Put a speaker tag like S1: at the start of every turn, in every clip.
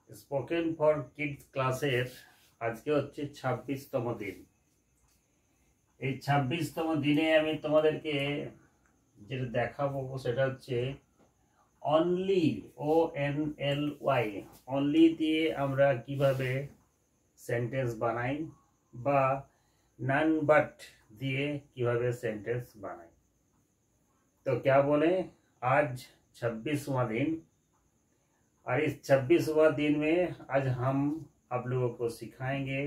S1: Spoken for kids ক্লাসের আজকে হচ্ছে 26তম দিন। এই 26তম দিনে আমি তোমাদেরকে যেটা দেখাবো সেটা হচ্ছে অনলি, ONLY, অনলি দিয়ে আমরা কিভাবে সেন্টেন্স বানাই বা নান বাট দিয়ে কিভাবে सेंटेंस बनाए। तो क्या बोले, आज 26वां दिन, और इस 26वां दिन में आज हम आप लोगों को सिखाएंगे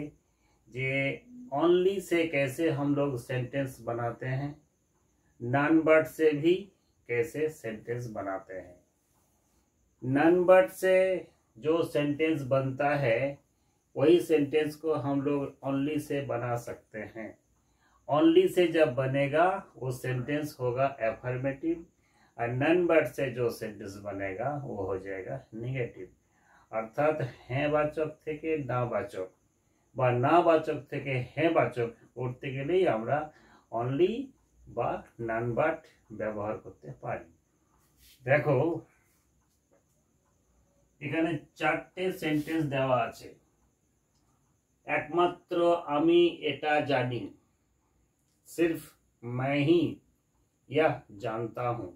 S1: जे ओनली से कैसे हम लोग सेंटेंस बनाते हैं, नॉन वर्ड से भी कैसे सेंटेंस बनाते हैं। नॉन वर्ड से जो सेंटेंस बनता है वही सेंटेंस को हम लोग ओनली से बना सकते हैं। ओनली से जब बनेगा वो सेंटेंस होगा एफर्मेटिव, और नॉन वर्ड से जो सेंटेंस बनेगा वो हो जाएगा नेगेटिव। अर्थात हैं वाचक থেকে না বাচক বা না বাচক থেকে হ্যাঁ বাচক করতে গেলেই আমরা অনলি বা নন বাট ব্যবহার করতে পারি। দেখো এখানে চারটে সেন্টেন্স দেওয়া আছে। একমাত্র আমি এটা জানি, सिर्फ मैं ही यह जानता हूँ।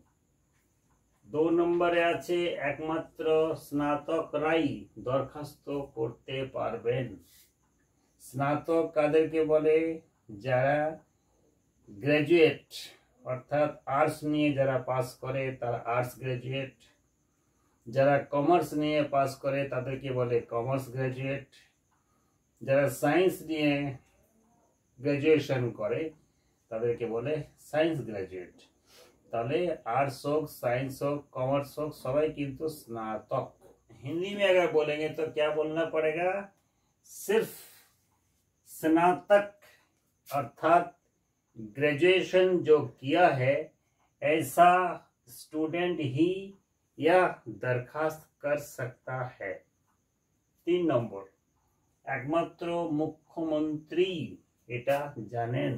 S1: 2 নম্বরে আছে একমাত্র স্নাতকরাই দরখাস্ত করতে পারবেন। স্নাতক কাদেরকে বলে, যারা গ্রাজুয়েট অর্থাৎ আর্টস নিয়ে যারা পাস করে তারা আর্টস গ্রাজুয়েট, যারা কমার্স নিয়ে পাস করে তাদেরকে বলে কমার্স গ্রাজুয়েট, যারা সায়েন্স নিয়ে গ্রাজুয়েশন করে তাদেরকে বলে সায়েন্স গ্রাজুয়েট। তাহলে आर्ट्स हो, साइंस हो, कॉमर्स हो, सभी किंतु स्नातक। हिंदी में अगर बोलेंगे तो क्या बोलना पड़ेगा, सिर्फ स्नातक अर्थात ग्रेजुएशन जो किया है ऐसा स्टूडेंट ही यह दरखास्त कर सकता है। 3 নম্বর, একমাত্র মুখ্যমন্ত্রী এটা জানেন,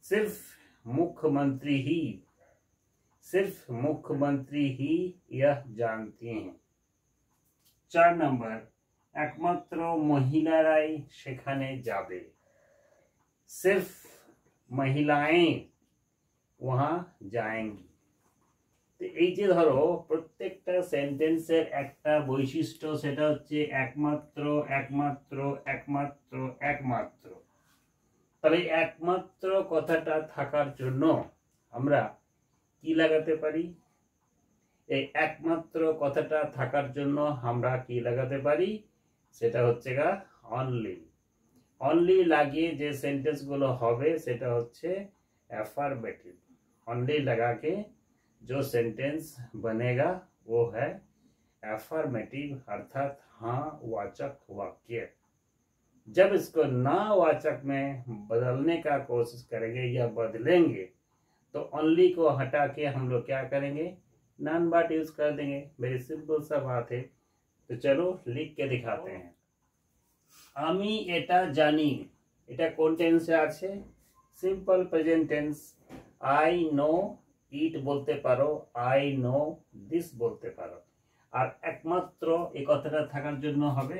S1: सिर्फ मुख्यमंत्री ही यह जानती हैं। 4 नंबर, একমাত্র মহিলারাই সেখানে যাবে, सिर्फ महिलाएं वहां जाएंगी। তো এই যে ধরো প্রত্যেকটা সেন্টেন্সের একটা বৈশিষ্ট্য, সেটা হচ্ছে একমাত্র একমাত্র একমাত্র একমাত্র। তাহলে একমাত্র কথাটা থাকার জন্য আমরা কি লাগাতে পারি, এই একমাত্র কথাটা থাকার জন্য আমরা কি লাগাতে পারি, সেটা হচ্ছে গা অনলি। অনলি লাগিয়ে যে সেন্টেন্স গুলো হবে সেটা হচ্ছে एफर्मेटिव। ऑनली लगा के जो सेंटेंस बनेगा वो है एफर्मेटिव अर्थात हाँ वाचक वाक्य। जब इसको ना वाचक में बदलने का कोशिश करेंगे या बदलेंगे तो ओनली को हटा के हम लोग क्या करेंगे, नॉन वर्ड यूज कर देंगे। वेरी सिंपल सा बात है। तो चलो लिख के दिखाते हैं। আমি এটা জানি, এটা কোন টেন্সে আছে, simple present tense. I know it বলতে পারো, আই নো দিস বলতে পারো। আর একমাত্র এই কথাটা থাকার জন্য হবে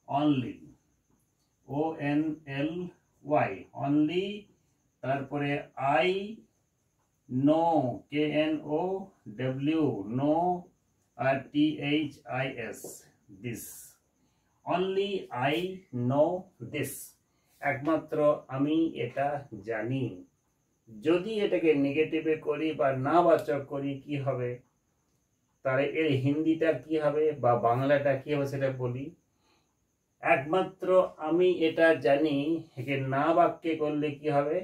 S1: অনলি, ONLY, অনলি। তারপরে আই নো, KNOW, নো, আর THIS, this. Only I know this, একমাত্র আমি এটা জানি। যদি এটাকে নেগেটিভে করি বা না বাচক করি কি হবে, তাহলে এর হিন্দিটা কি হবে বা বাংলাটা কি হবে সেটা বলি। একমাত্র আমি এটা জানি একে না বাক্যে করলে কি হবে,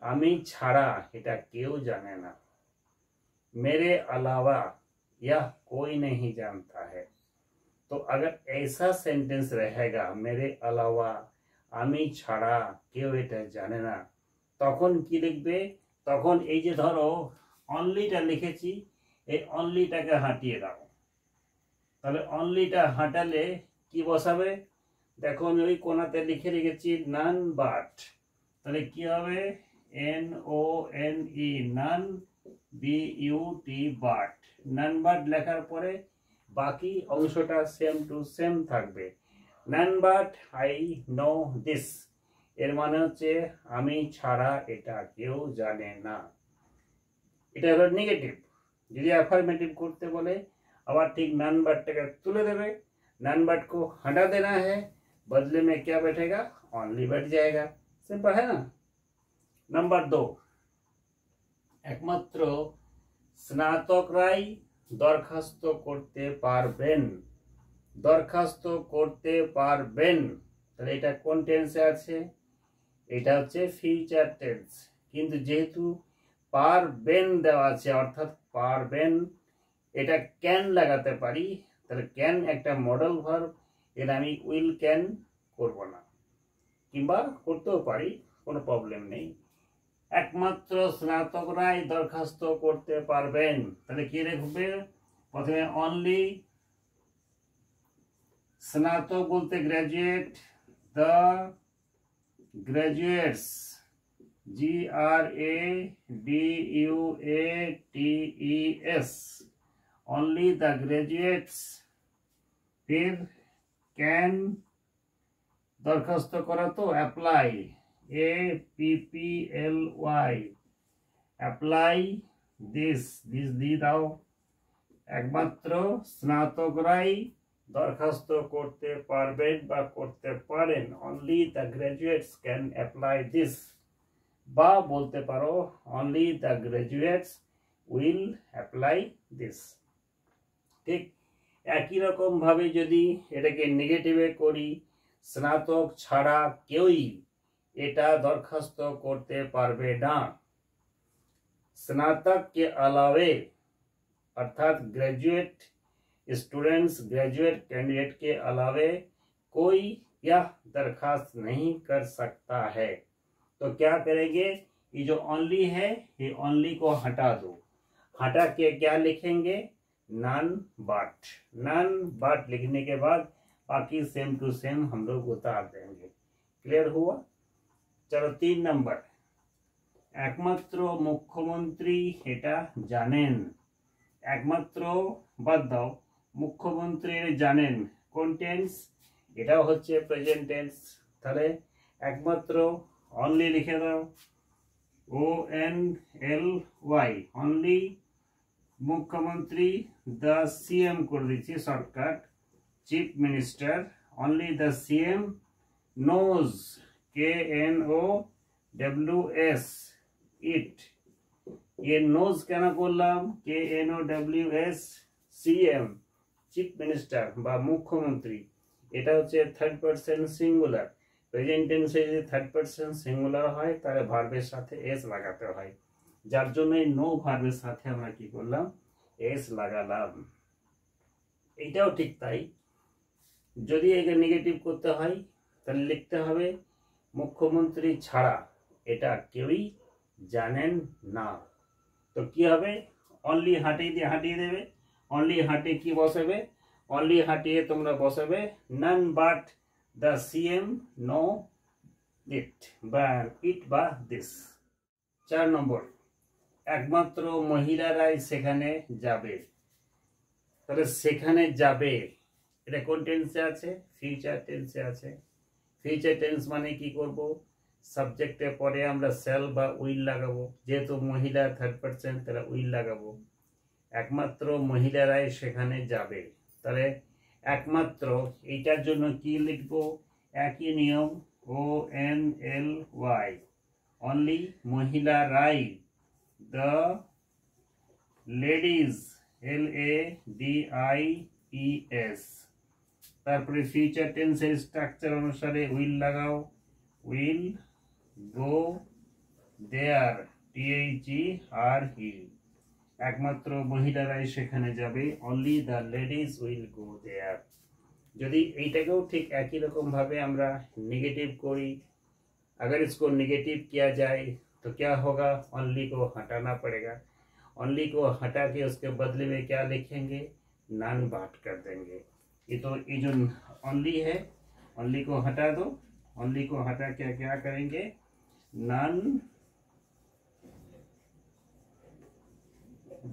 S1: আমি ছাড়া এটা কেউ জানে না। मेरे अलावा यह कोई नहीं जानता है। तो अगर ऐसा सेंटेंस रहेगा, मेरे अलावा আমি ছাড়া কেউ এটা জানে না, তখন কি লিখবে, তখন এই যে ধরো অনলিটা লিখেছি, এই অনলিটাকে হাঁটিয়ে দাও। তাহলে অনলিটা হাঁটালে কি বসাবে, দেখো আমি ওই কোণাতে লিখে রেখেছি নন বাট। তাহলে কি হবে, NONE, non, BUT, but. Non but লেখার পরে বাকি অংশটা সেম টু সেম থাকবে। None but I know this, এর মানে হচ্ছে আমি ছাড়া এটা কেউ জানে না। এটা হলো নেগেটিভ। যদি अफर्मेटिव করতে বলে আবার ঠিক नान বাটটাকে তুলে দেবে। नान बाट को हटा देना है, बदले में क्या बैठेगा, ओनली बैठ जाएगा। सिंपल है ना। नंबर 2, একমাত্র স্নাতকরাই দরখাস্ত করতে পারবেন। দরখাস্ত করতে পারবেন, তাহলে এটা কোন টেন্সে আছে? এটা হচ্ছে ফিউচার টেন্স। কিন্তু যেহেতু পারবেন দেওয়া আছে অর্থাৎ পারবেন, এটা ক্যান লাগাতে পারি, তাহলে ক্যান একটা মডেল ভার্ব, এটা আমি উইল ক্যান করব না, কিংবা করতেও পারি, কোনো প্রবলেম নেই। একমাত্র স্নাতকরাই দরখাস্ত করতে পারবেন, তাহলে কি লিখবে? প্রথমে অনলি, স্নাতক বলতে graduate, the graduates, GRADUATES, only the graduates, फिर कैन दरखास्त करा तो apply, APPLY, apply this the दाओ। একমাত্র স্নাতকরাই দরখাস্ত করতে পারবেন বা করতে পারেন, only the graduates can apply this, বা বলতে পারো only the graduates will apply this। ঠিক একই রকম ভাবে যদি এটাকে নেগেটিভে করি, স্নাতক ছাড়া কেউই এটা দরখাস্ত করতে পারবে না। स्नातक के अलावे अर्थात ग्रेजुएट स्टूडेंट्स, ग्रेजुएट कैंडिडेट के अलावे कोई यह दरखास्त नहीं कर सकता है। तो क्या करेंगे? ये जो ओनली है, ये ओनली को हटा दो। हटा के क्या लिखेंगे? None but. नन बट लिखने के बाद बाकी सेम टू सेम हम लोग उतार देंगे। क्लियर हुआ? चलो 3 नंबर, একমাত্র মুখ্যমন্ত্রী এটা জানেন। একমাত্র বাদ দাও, মুখ্যমন্ত্রী জানেন কোন টেন্স? এটাও হচ্ছে প্রেজেন্ট টেন্স। তাহলে একমাত্র অনলি লিখে দাও, ONLY, অনলি মুখ্যমন্ত্রী, দ্য সিএম করে দিচ্ছি shortcut, chief minister, only the CM knows, KNOWS, it. ये नोज কেন করলাম? KNOWS, সিএম, চিফ মিনিস্টার বা মুখ্যমন্ত্রী, এটা হচ্ছে থার্ড পারসন সিঙ্গুলার। প্রেজেন্ট টেন্সে যদি থার্ড পারসন সিঙ্গুলার হয় তাহলে ভার্বের সাথে এস লাগাতে হয়, যার জন্য নো ভার্বের সাথে আমরা কি করলাম? এস লাগালাম। এইটাও ঠিক তাই। যদি একে নেগেটিভ করতে হয় তাহলে লিখতে হবে মুখ্যমন্ত্রী ছাড়া এটা কেউই জানেন না। তো কি হবে? অনলি হাটিয়ে দেবে। অনলি হাটিয়ে কি বসাবে? অনলি হাটিয়ে তোমরা বসাবে none but the CM know it বা ইট বা দিস। 4 নম্বর, একমাত্র মহিলারাই সেখানে যাবে। তাহলে সেখানে যাবে এটা কোন টেন্সে আছে? ফিউচার টেন্সে আছে। ফিউচার টেন্স মানে কি করব? সাবজেক্টের পরে আমরা শ্যাল বা উইল লাগাবো, যেহেতু মহিলা থার্ড পারসন তাহলে উইল লাগাবো। একমাত্র মহিলারাই সেখানে যাবে, তাহলে একমাত্র এইটার জন্য কি লিখবো? একই নিয়ম, ONLY, অনলি মহিলারাই, দ্য লেডিজ, LADIES। তারপরে ফিউচার টেন্সের স্ট্রাকচার অনুসারে উইল লাগাও, উইল গো দেয়ার, THERE, একমাত্র মহিলারাই সেখানে যাবে, only the ladies will go there. যদি এইটাকেও ঠিক একই রকম भावे আমরা नेगेटिव करी, अगर इसको नेगेटिव किया जाए तो क्या होगा? ओनली को हटाना पड़ेगा। ओनली को हटा के उसके बदले में क्या लिखेंगे? नन बाट कर देंगे। ये तो ये जो ओनली है, ओनली को हटा दो। ओनली को हटा के क्या करेंगे? None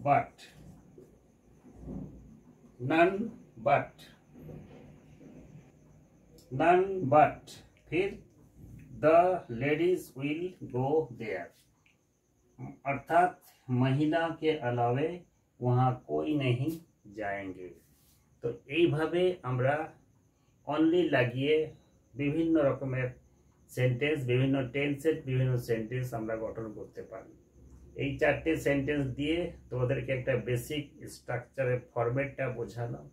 S1: but. None but, none but, फिर the ladies will go there, अर्थात महिला के अलावे वहाँ कोई नहीं जाएंगे। तो এইভাবে আমরা অনলি লাগিয়ে বিভিন্ন রকমের সেন্টেন্স, বিভিন্ন টেন্সের বিভিন্ন সেন্টেন্স আমরা গঠন করতে পারি। এই চারটে সেন্টেন্স দিয়ে তোমাদেরকে একটা বেসিক স্ট্রাকচারের ফরম্যাটটা বোঝালাম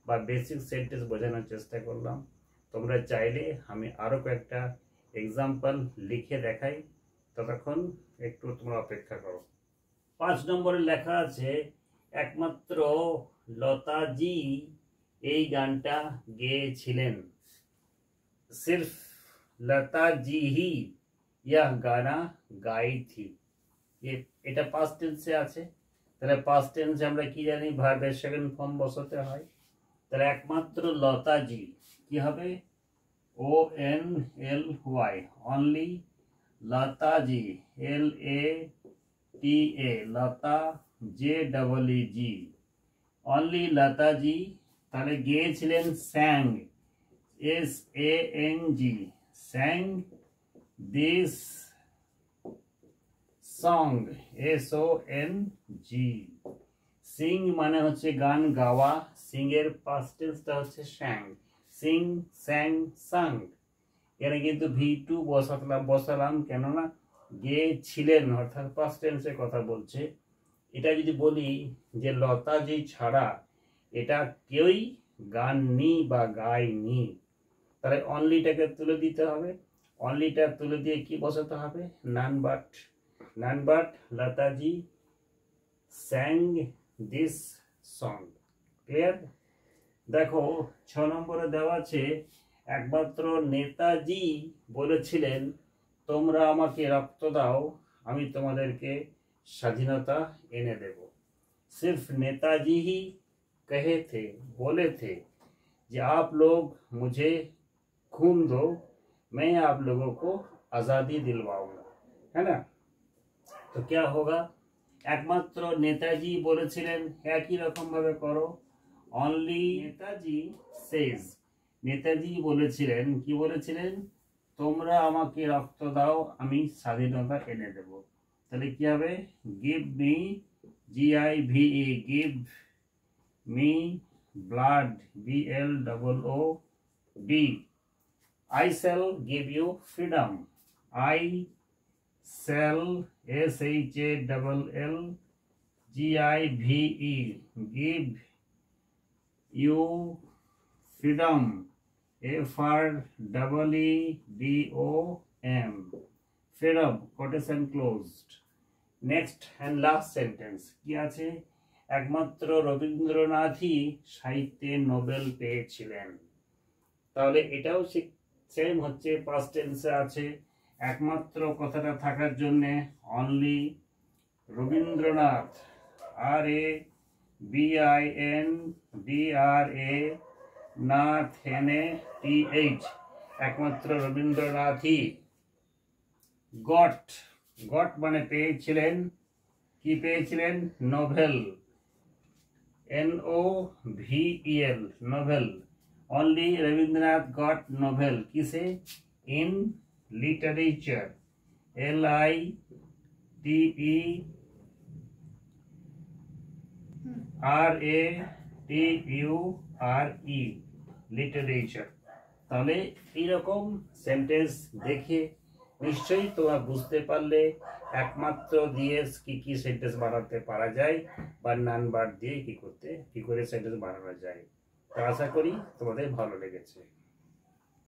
S1: বা বেসিক সেন্টেন্স বোঝানোর চেষ্টা করলাম। তোমরা চাইলে আমি আরও কয়েকটা এক্সাম্পল লিখে দেখাই, ততক্ষণ একটু তোমরা অপেক্ষা করো। 5 নম্বরে লেখা আছে, একমাত্র লতাজি এই গানটা গেয়েছিলেন। सिर्फ लता जी ही यह गाना गाई थी। ये এটা past tense এ আছে, তাহলে past tense আমরা কি জানি, ভার্বের সেকেন্ড ফর্ম বসাতে হয়। তাহলে একমাত্র লতাজি কি হবে, O N L Y, only Lataji, L A T A, Lata J double E G, only Lataji. তাহলে গেয়েছিলেন স্যাং, S-A-N-G, sang this song, S-O-N-G। Singh মানে হচ্ছে গান গাওয়া, সিং এর পাস্ট টেন্সটা হচ্ছে sang, সিং স্যাং সাং। এখানে কিন্তু V2 বসালাম কেননা গেয়েছিলেন অর্থাৎ পাস্ট টেন্সের কথা বলছে। এটা যদি বলি যে লতাজি ছাড়া এটা কেউই গাননি বা গায়নি, তাহলে অনলিটাকে তুলে দিতে হবে। অনলিটা তুলে দিয়ে কি বসাতে হবে, none but, none but Lataji sang this song. Clear? দেখো 6 নম্বরে দেওয়া আছে, একমাত্র নেতাজি বলেছিলেন তোমরা আমাকে রক্ত দাও, আমি তোমাদেরকে স্বাধীনতা এনে দেব। सिर्फ नेताजी ही कहे थे, बोले थे कि आप लोग मुझे खून दो, मैं आप लोगों को आज़ादी दिलवाऊंगा, है ना। तो क्या होगा, একমাত্র নেতাজি বলেছিলেন, একই রকম ভাবে করো, অনলি নেতাজি সেজ, নেতাজি বলেছিলেন, কি বলেছিলেন, তোমরা আমাকে রক্ত দাও, আমি স্বাধীনতা এনে দেব। তাহলে কি হবে, give me, GIVE, give me blood, BLOOD, I shall give you freedom, I shall, SHALL GIVE, give you freedom, FREEDOM, freedom, quotation closed। Next and last sentence কি আছে, একমাত্র রবীন্দ্রনাথই সাহিত্যে নোবেল পেয়েছিলেন। তাহলে এটাও সেম হচ্ছে, পাস্ট টেন্সে আছে, একমাত্র কথাটা থাকার জন্য only Rabindranath, RABINDRA Nath, NATH, একমাত্র রবীন্দ্রনাথই। গট, গট মানে পেয়েছিলেন, কি পেয়েছিলেন, Nobel, NOVEL, Nobel. Only Rabindranath goat Nobel, কিসে, ইন লিটারেচার, LITERATURE, লিটারেচার। তাহলে এইরকম সেন্টেন্স দেখে নিশ্চয়ই তোমরা বুঝতে পারলে একমাত্র দিয়ে কি কি সেন্টেন্স বানাতে পারা যায় বা নান বার দিয়ে কি করে সেন্টেন্স বানানো যায়। তো আশা করি তোমাদের ভালো লেগেছে।